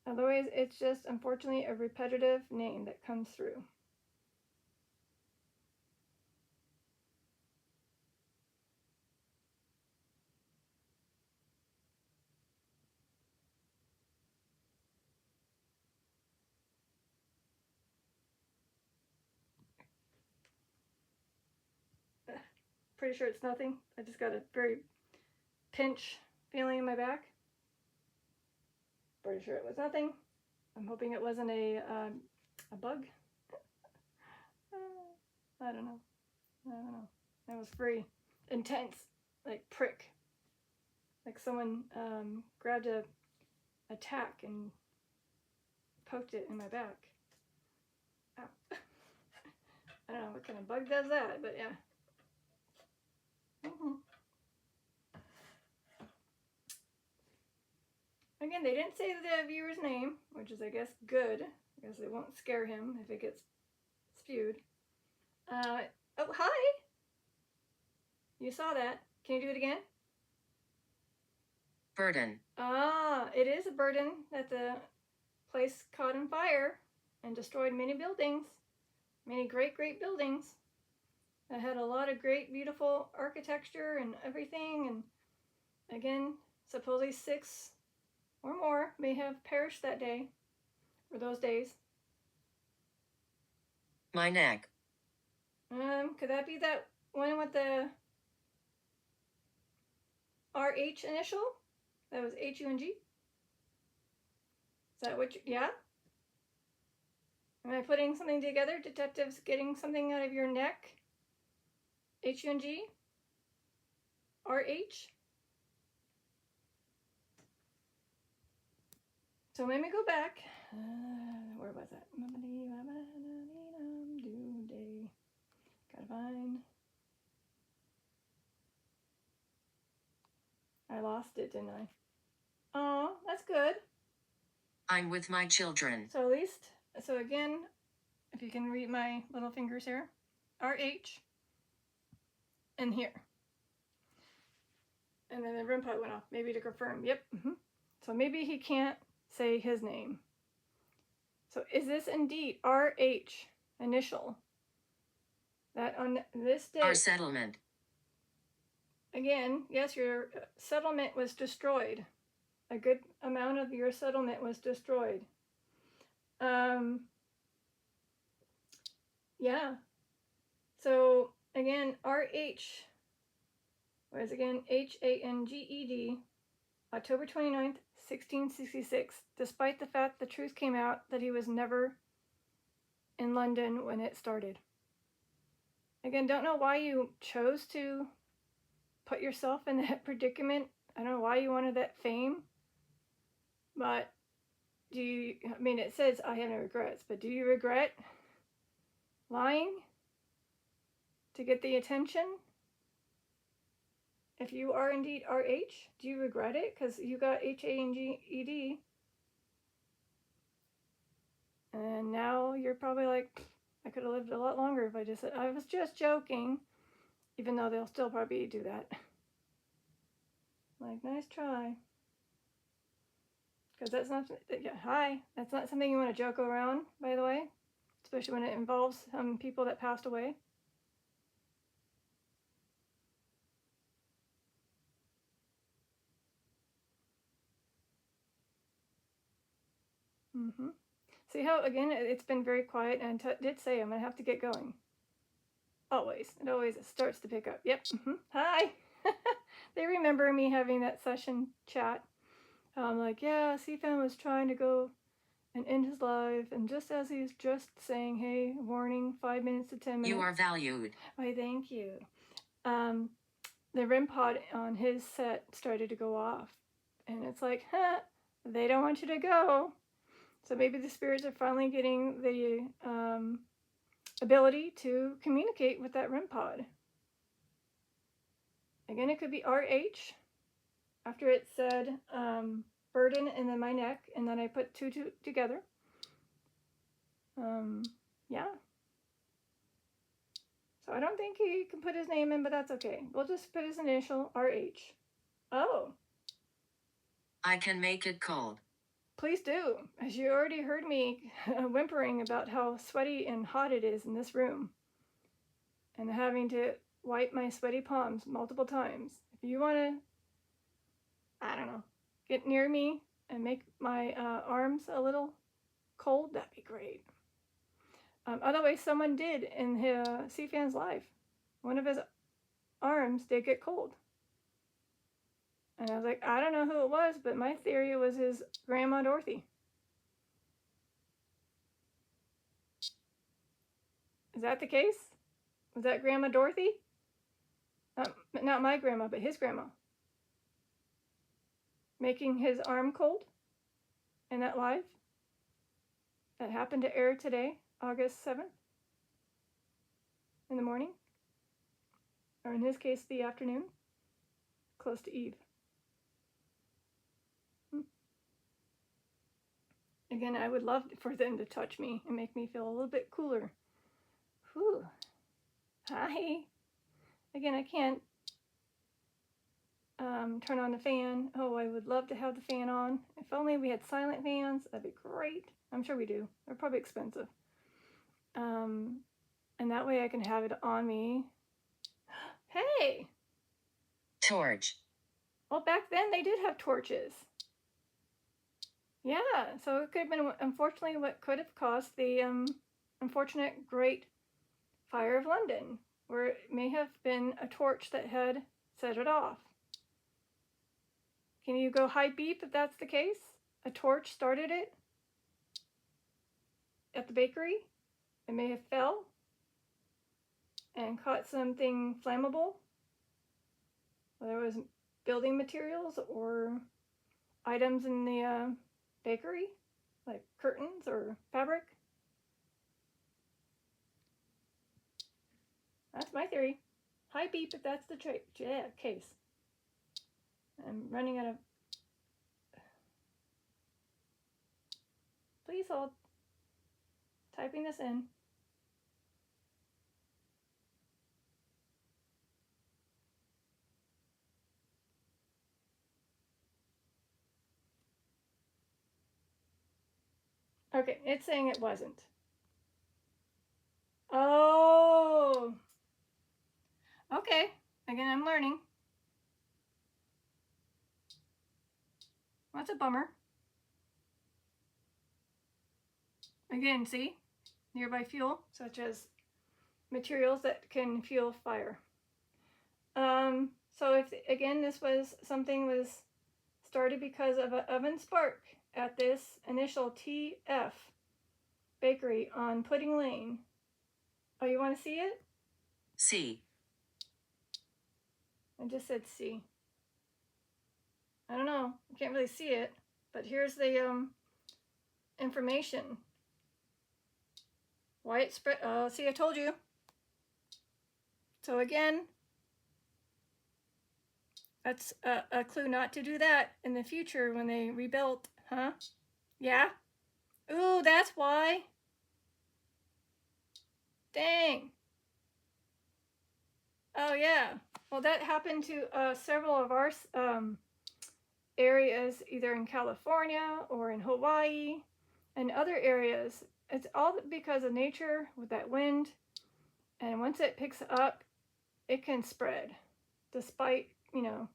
Otherwise, it's just unfortunately a repetitive name that comes through. Pretty sure it's nothing. I just got a very pinch feeling in my back. Pretty sure it was nothing. I'm hoping it wasn't a bug. I don't know. That was very intense, like prick. Like someone grabbed a tack and poked it in my back. Ow. I don't know what kind of bug does that, but yeah. Again, they didn't say the viewer's name, which is, I guess, good, because it won't scare him if it gets spewed. Oh, hi! You saw that. Can you do it again? Burden. Ah, it is a burden that the place caught on fire and destroyed many buildings. Many great, great buildings that had a lot of great, beautiful architecture and everything. And again, supposedly 6 or more may have perished that day, or those days. My neck. Could that be that one with the RH initial? That was HUNG? Is that what you, yeah? Am I putting something together? Detectives getting something out of your neck? HUNG? RH? So let me go back. Where was that? Gotta find. I lost it, didn't I? Oh, that's good. I'm with my children. So at least, so again, if you can read my little fingers here, RH, and here. And then the REM pod went off, maybe to confirm. Yep. So maybe he can't say his name. So is this indeed RH initial? That on this day. Our settlement. Again, yes, your settlement was destroyed. A good amount of your settlement was destroyed. Yeah. So again, RH was again HANGED, October 29th, 1666, despite the fact the truth came out that he was never in London when it started. Again, don't know why you chose to put yourself in that predicament. I don't know why you wanted that fame, but do you, I mean, it says I have no regrets, but do you regret lying to get the attention? If you are indeed RH, do you regret it? Because you got HANGED. And now you're probably like, I could have lived a lot longer if I just said, I was just joking. Even though they'll still probably do that. Like, nice try. Because that's not, yeah, hi. That's not something you want to joke around, by the way. Especially when it involves some people that passed away. See how, again, it's been very quiet, and did say I'm going to have to get going. Always. It always starts to pick up. Yep. Hi. They remember me having that session chat. I'm like, yeah, CFAN was trying to go and end his life, and just as he's just saying, hey, warning, 5 minutes to 10 minutes. You are valued. Why, thank you. The REM pod on his set started to go off. And it's like, they don't want you to go. So maybe the spirits are finally getting the ability to communicate with that REM pod. Again, it could be RH. After it said burden and then my neck, and then I put two together. Yeah. So I don't think he can put his name in, but that's okay. We'll just put his initial, RH. Oh. I can make it cold. Please do, as you already heard me whimpering about how sweaty and hot it is in this room, and having to wipe my sweaty palms multiple times. If you want to, I don't know, get near me and make my arms a little cold, that'd be great. Otherwise, someone did in CFan's life. One of his arms did get cold. And I was like, I don't know who it was, but my theory was his Grandma Dorothy. Is that the case? Was that Grandma Dorothy? Not my grandma, but his grandma. Making his arm cold in that live. That happened to air today, August 7th, in the morning. Or in his case, the afternoon, close to Eve. Again, I would love for them to touch me and make me feel a little bit cooler. Whew. Hi. Again, I can't turn on the fan. Oh, I would love to have the fan on. If only we had silent fans, that'd be great. I'm sure we do. They're probably expensive. And that way I can have it on me. Hey! Torch. Well, back then they did have torches. Yeah, so it could have been, unfortunately, what could have caused the unfortunate Great Fire of London, where it may have been a torch that had set it off. Can you go high beep if that's the case? A torch started it at the bakery. It may have fell and caught something flammable, whether it was building materials or items in the bakery, like curtains or fabric. That's my theory. High beep if that's the case. I'm running out of... Please hold. Typing this in. Okay, it's saying it wasn't. Oh! Okay, again, I'm learning. That's a bummer. Again, see? Nearby fuel, such as materials that can fuel fire. So if, again, this was something was started because of an oven spark at this initial TF bakery on Pudding Lane. Oh, you want to see it? C. I just said C. I don't know. I can't really see it, but here's the information. Why it spread. Oh, see, I told you. So again, that's a clue not to do that in the future when they rebuilt, huh? Yeah? Ooh, that's why. Dang. Oh, yeah. Well, that happened to several of our areas, either in California or in Hawaii and other areas. It's all because of nature with that wind. And once it picks up, it can spread, despite, you know,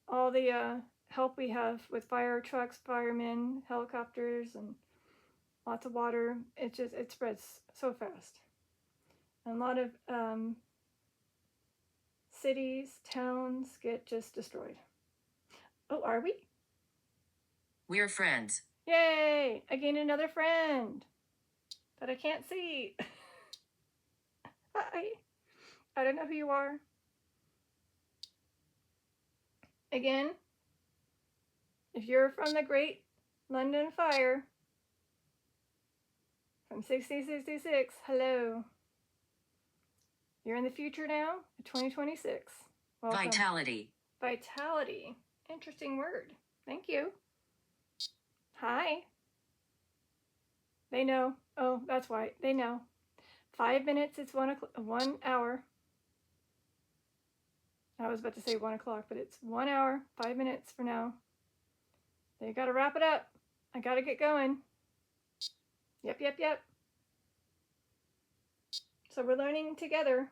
all the help we have with fire trucks, firemen, helicopters, and lots of water. It spreads so fast. And a lot of cities, towns get just destroyed. Oh, are we? We're friends. Yay! I gained another friend that I can't see. Hi. I don't know who you are. Again, if you're from the Great London Fire, from 6066. Hello. You're in the future now, 2026. Welcome. Vitality. Vitality. Interesting word. Thank you. Hi. They know. Oh, that's why. They know. 5 minutes, it's 1 hour. I was about to say 1 o'clock, but it's 1 hour, 5 minutes for now. They gotta wrap it up. I gotta get going. Yep. So we're learning together.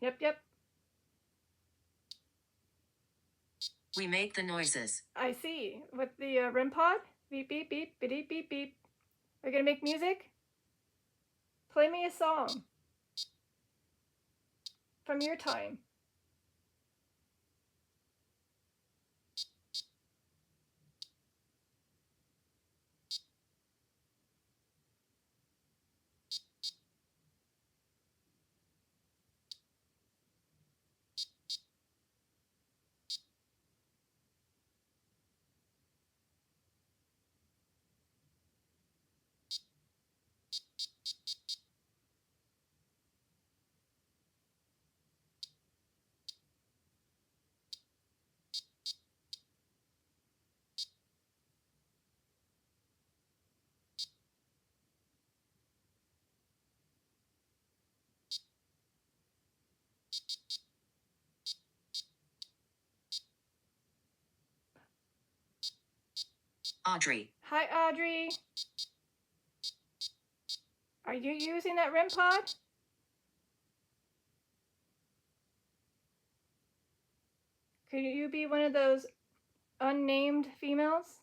Yep. We make the noises. I see. With the REM pod. Beep, beep, beep, beep, beep, beep. We're gonna make music? Play me a song. From your time. Audrey. Hi, Audrey. Are you using that REM pod? Could you be one of those unnamed females?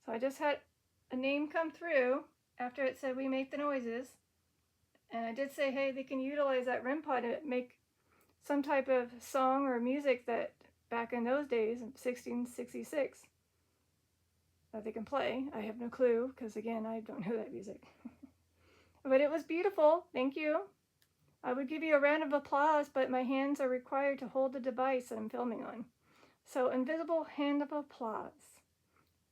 So I just had a name come through after it said we make the noises. And I did say, hey, they can utilize that REM pod to make some type of song or music that back in those days, in 1666, that they can play. I have no clue, because again, I don't know that music. But it was beautiful. Thank you. I would give you a round of applause, but my hands are required to hold the device that I'm filming on. So, invisible hand of applause.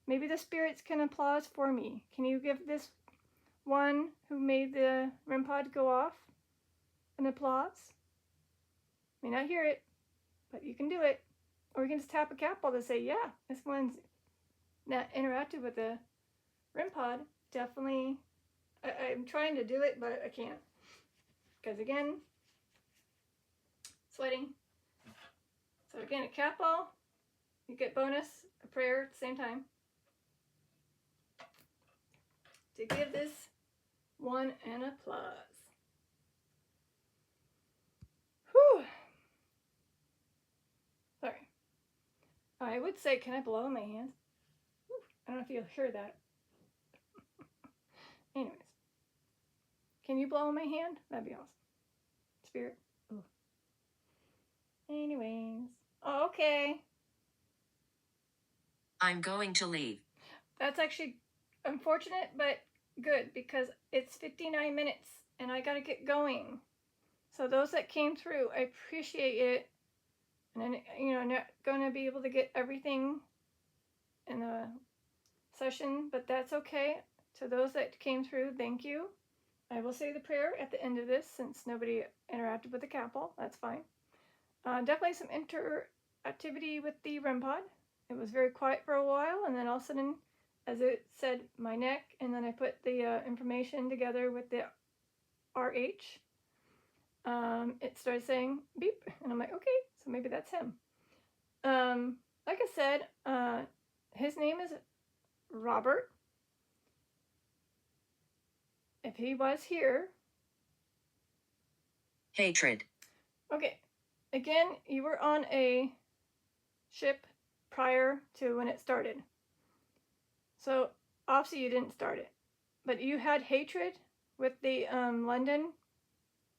Maybe the spirits can applause for me. Can you give this one who made the REM pod go off an applause? May not hear it, but you can do it. Or you can just tap a capball to say, yeah, this one's not interactive with the REM pod. Definitely, I'm trying to do it, but I can't. Because again, sweating. So again, a cat ball, you get bonus, a prayer at the same time. To give this one an applause. Whew. Sorry. I would say, can I blow in my hands? Whew. I don't know if you'll hear that. Anyways. Can you blow in my hand? That'd be awesome. Spirit. Ooh. Anyways. Oh, okay. I'm going to leave. That's actually unfortunate, but good, because it's 59 minutes and I gotta get going. So those that came through, I appreciate it. And I'm not gonna be able to get everything in the session, but that's okay. To those that came through, thank you. I will say the prayer at the end of this, since nobody interacted with the capel. That's fine. Definitely some interactivity with the REM pod. It was very quiet for a while, and then all of a sudden, as it said, my neck, and then I put the information together with the RH. It started saying beep, and I'm like, okay, so maybe that's him. Like I said, his name is Robert. If he was here. Hatred. Okay, again, you were on a ship prior to when it started. So, obviously you didn't start it. But you had hatred with the London,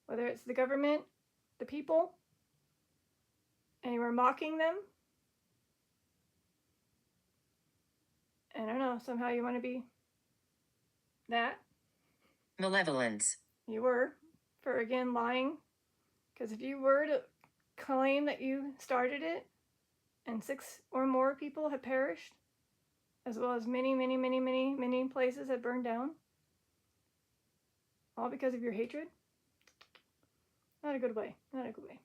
whether it's the government, the people, and you were mocking them. And I don't know, somehow you want to be that. Malevolence. You were, for again lying. Because if you were to claim that you started it and 6 or more people have perished, as well as many, many, many, many, many places had burned down. All because of your hatred? Not a good way. Not a good way.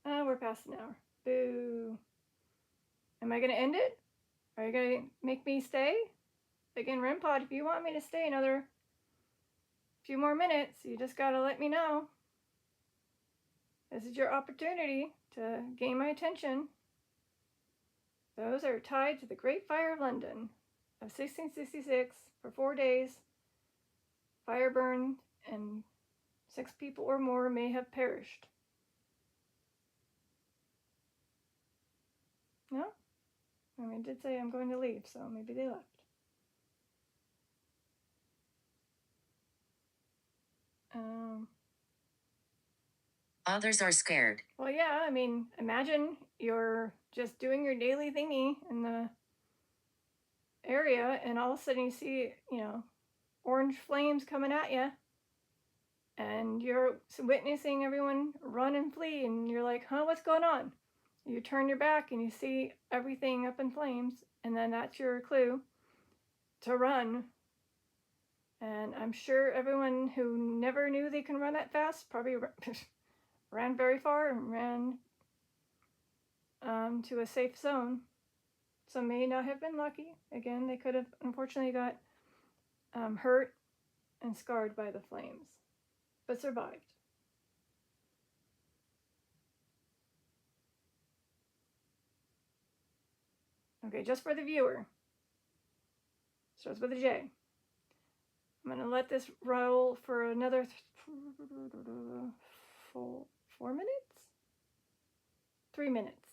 We're past an hour. Boo. Am I going to end it? Are you going to make me stay? Again, REMPod, if you want me to stay another few more minutes, you just got to let me know. This is your opportunity to gain my attention. Those are tied to the Great Fire of London of 1666 for 4 days. Fire burned and 6 people or more may have perished. No? I mean, I did say I'm going to leave, so maybe they left. Others are scared. Well, yeah, I mean, imagine you're just doing your daily thingy in the area, and all of a sudden you see, orange flames coming at you, and you're witnessing everyone run and flee, and you're like, huh, what's going on? You turn your back and you see everything up in flames, and then that's your clue to run. And I'm sure everyone who never knew they can run that fast probably ran very far and ran to a safe zone. Some may not have been lucky. Again, they could have unfortunately got hurt and scarred by the flames, but survived. Okay, just for the viewer. Starts with a J. I'm going to let this roll for another 4 minutes? 3 minutes.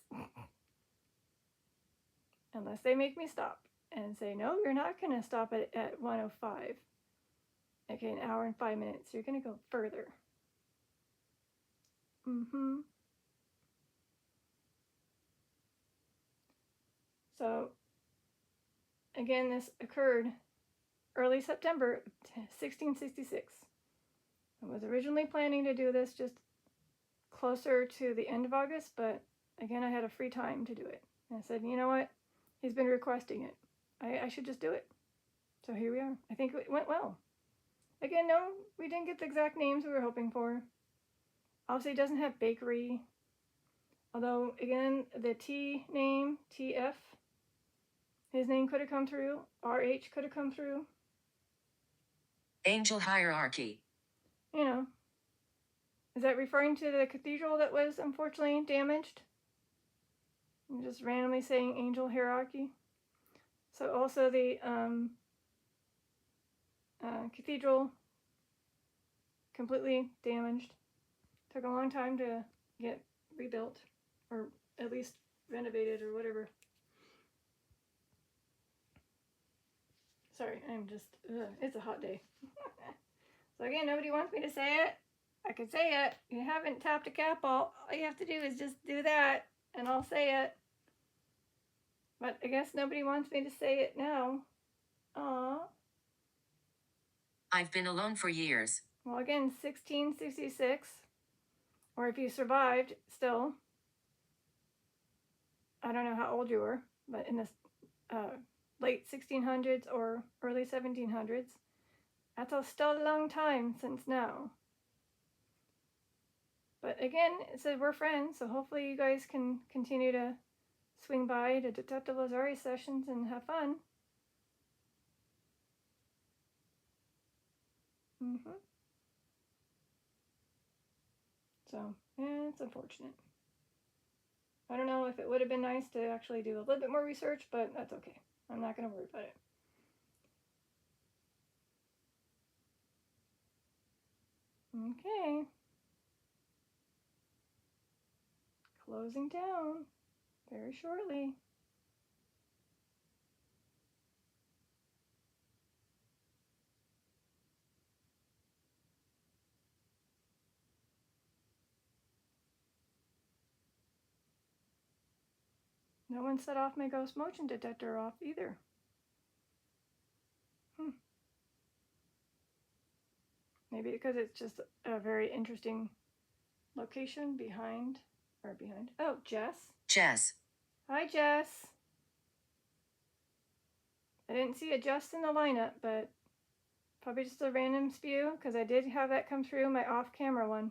Unless they make me stop and say, no, you're not going to stop at 1:05. Okay, an hour and 5 minutes. You're going to go further. So, again, this occurred early September 1666. I was originally planning to do this just closer to the end of August, but again, I had a free time to do it. And I said, you know what? He's been requesting it. I should just do it. So here we are. I think it went well. Again, no, we didn't get the exact names we were hoping for. Obviously, it doesn't have bakery. Although, again, the T name, TF, his name could have come through. RH could have come through. Angel hierarchy. Is that referring to the cathedral that was unfortunately damaged? I'm just randomly saying angel hierarchy. So also the cathedral completely damaged. Took a long time to get rebuilt, or at least renovated or whatever. Sorry, I'm just, it's a hot day. So again, nobody wants me to say it. I can say it. You haven't tapped a cap, all you have to do is just do that, and I'll say it. But I guess nobody wants me to say it now. Aww. I've been alone for years. Well, again, 1666, or if you survived still, I don't know how old you were, but in the late 1600s or early 1700s, that's still a long time since now. But again, it said we're friends, so hopefully you guys can continue to swing by to Detective Lazari sessions and have fun. So, yeah, it's unfortunate. I don't know if it would have been nice to actually do a little bit more research, but that's okay. I'm not going to worry about it. Okay. Closing down very shortly. No one set off my ghost motion detector off either. Maybe because it's just a very interesting location behind. Oh, Jess. Jess. Hi, Jess. I didn't see a just in the lineup, but probably just a random spew, because I did have that come through my off-camera one.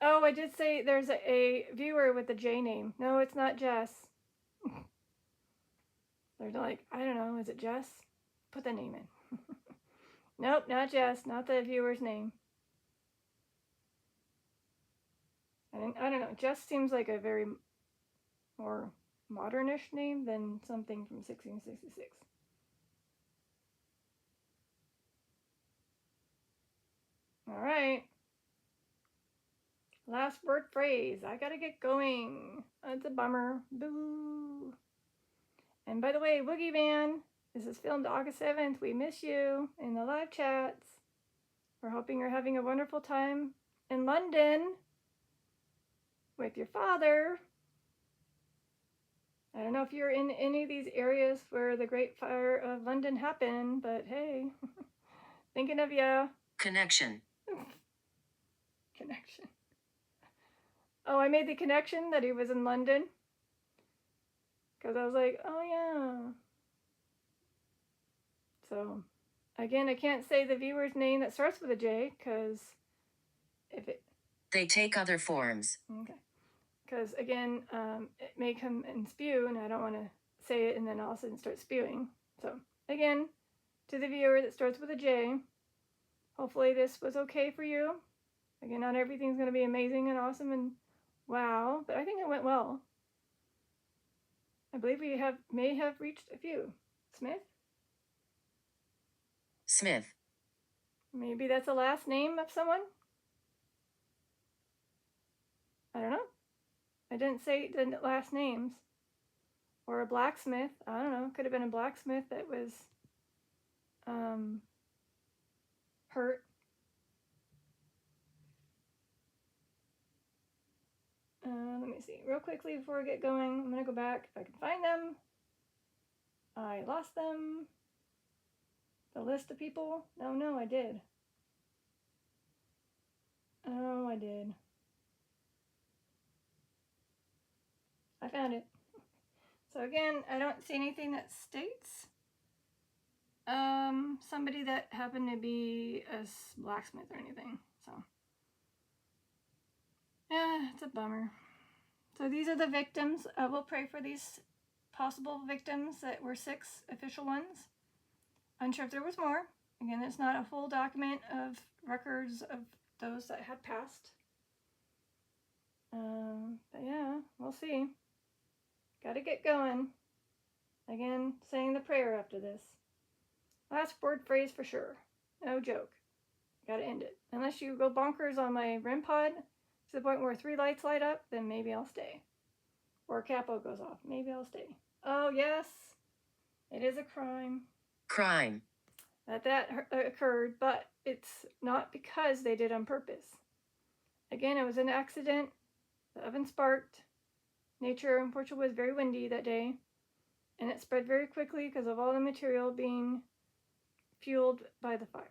Oh, I did say there's a viewer with the J name. No, it's not Jess. They're like, I don't know, is it Jess? Put the name in. Nope, not Jess, not the viewer's name. I don't know, Jess seems like a very more modernish name than something from 1666. All right. Last word phrase. I gotta get going. That's a bummer. Boo. And by the way, Woogie Man, this is filmed August 7th. We miss you in the live chats. We're hoping you're having a wonderful time in London with your father. I don't know if you're in any of these areas where the Great Fire of London happened, but hey, thinking of ya. Connection. Connection. Oh, I made the connection that he was in London. Because I was like, oh yeah. So, again, I can't say the viewer's name that starts with a J, because if it... They take other forms. Okay. Because, again, it may come and spew, and I don't want to say it and then all of a sudden start spewing. So, again, to the viewer that starts with a J, hopefully this was okay for you. Again, not everything's going to be amazing and awesome and wow, but I think it went well. I believe we may have reached a few. Smith? Smith. Maybe that's a last name of someone? I don't know. I didn't say the last names. Or a blacksmith. I don't know. Could have been a blacksmith that was hurt. Let me see. Real quickly before I get going, I'm going to go back if I can find them. I lost them. The list of people? No, I did. Oh, I did. I found it. So again, I don't see anything that states somebody that happened to be a blacksmith or anything. So yeah, it's a bummer. So these are the victims. We'll pray for these possible victims that were 6 official ones. Unsure if there was more. Again, it's not a full document of records of those that had passed. But yeah, we'll see. Gotta get going. Again, saying the prayer after this. Last word phrase for sure. No joke. Gotta end it. Unless you go bonkers on my REM pod to the point where 3 lights light up, then maybe I'll stay. Or a capo goes off. Maybe I'll stay. Oh, yes. It is a crime. Crime. That occurred, but it's not because they did on purpose. Again, it was an accident. The oven sparked. Nature, unfortunately, was very windy that day. And it spread very quickly because of all the material being fueled by the fire.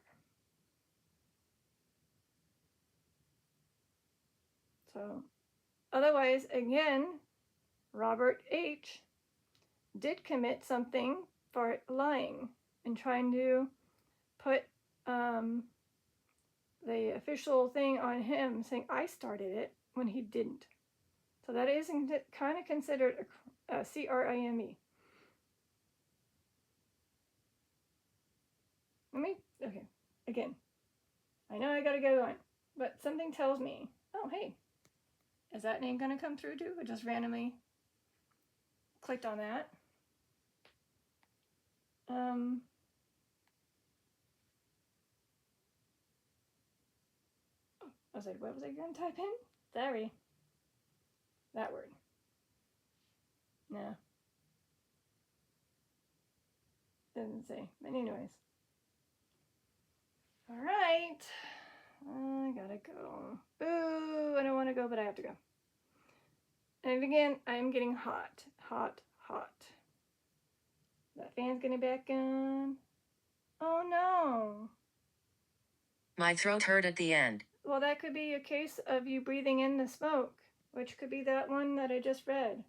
So, otherwise, again, Robert H. did commit something for lying and trying to put the official thing on him, saying I started it when he didn't. So that is kind of considered a crime. Okay, again, I know I gotta get going, but something tells me, oh hey, is that name gonna come through too? I just randomly clicked on that. I was like, what was I gonna type in? Sorry. That word. No. Doesn't say. But anyways. Alright. I gotta go. Boo! I don't want to go, but I have to go. And again, I'm getting hot. Hot. That fan's getting back on. Oh no. My throat hurt at the end. Well, that could be a case of you breathing in the smoke, which could be that one that I just read.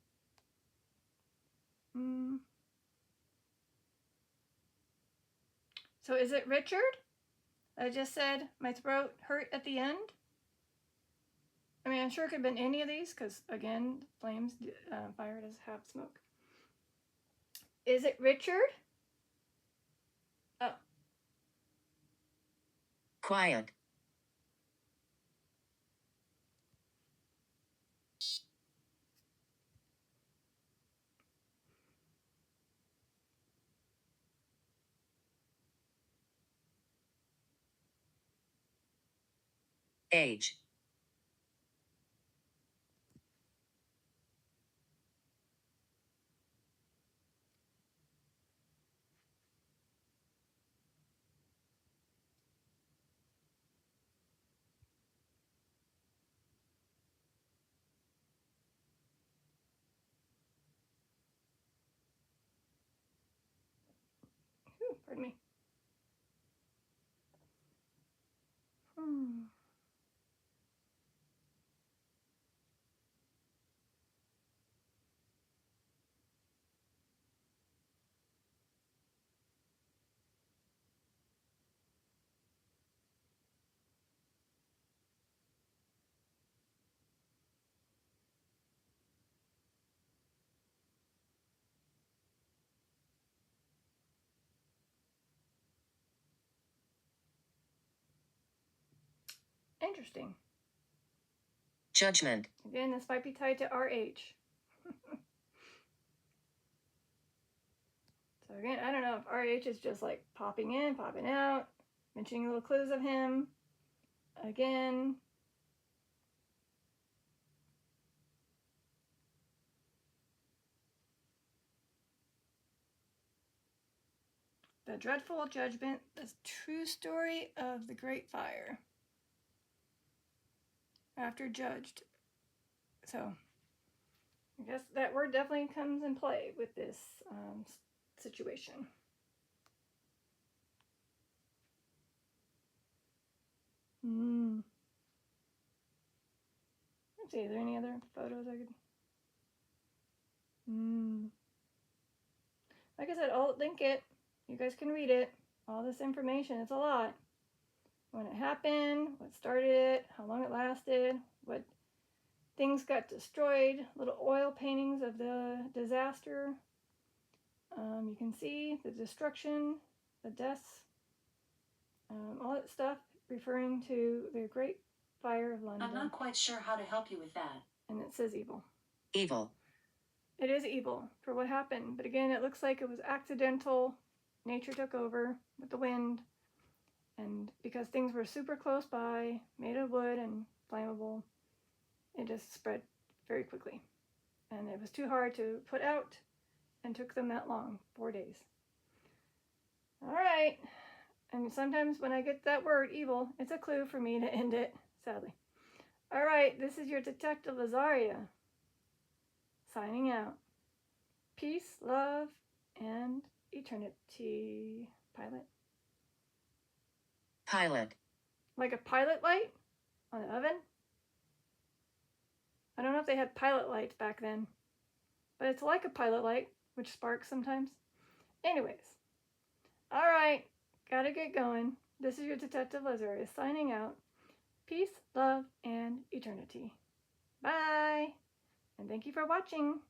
So is it Richard? I just said my throat hurt at the end. I mean, I'm sure it could have been any of these because, again, flames, fire does have smoke. Is it Richard? Oh. Quiet. Age. Whew, pardon me. Interesting. Judgment. Again, this might be tied to RH. So again, I don't know if RH is just like popping in, popping out, mentioning little clues of him. Again. The Dreadful Judgment, the true story of the Great Fire. After judged. So I guess that word definitely comes in play with this situation. Let's see, are there any other photos I could... Like I said, I'll link it. You guys can read it. All this information, it's a lot. When it happened, what started it, how long it lasted, what things got destroyed, little oil paintings of the disaster. You can see the destruction, the deaths, all that stuff referring to the Great Fire of London. I'm not quite sure how to help you with that. And it says evil. Evil. It is evil for what happened, but again, it looks like it was accidental. Nature took over with the wind, and because things were super close by, made of wood and flammable, it just spread very quickly. And it was too hard to put out and took them that long, 4 days. All right. And sometimes when I get that word, evil, it's a clue for me to end it, sadly. All right, this is your Detective Lazaria, signing out. Peace, love, and eternity. Pilot. Pilot. Like a pilot light on the oven? I don't know if they had pilot lights back then, but it's like a pilot light, which sparks sometimes. Anyways, all right, gotta get going. This is your Detective Lazaria signing out. Peace, love, and eternity. Bye, and thank you for watching.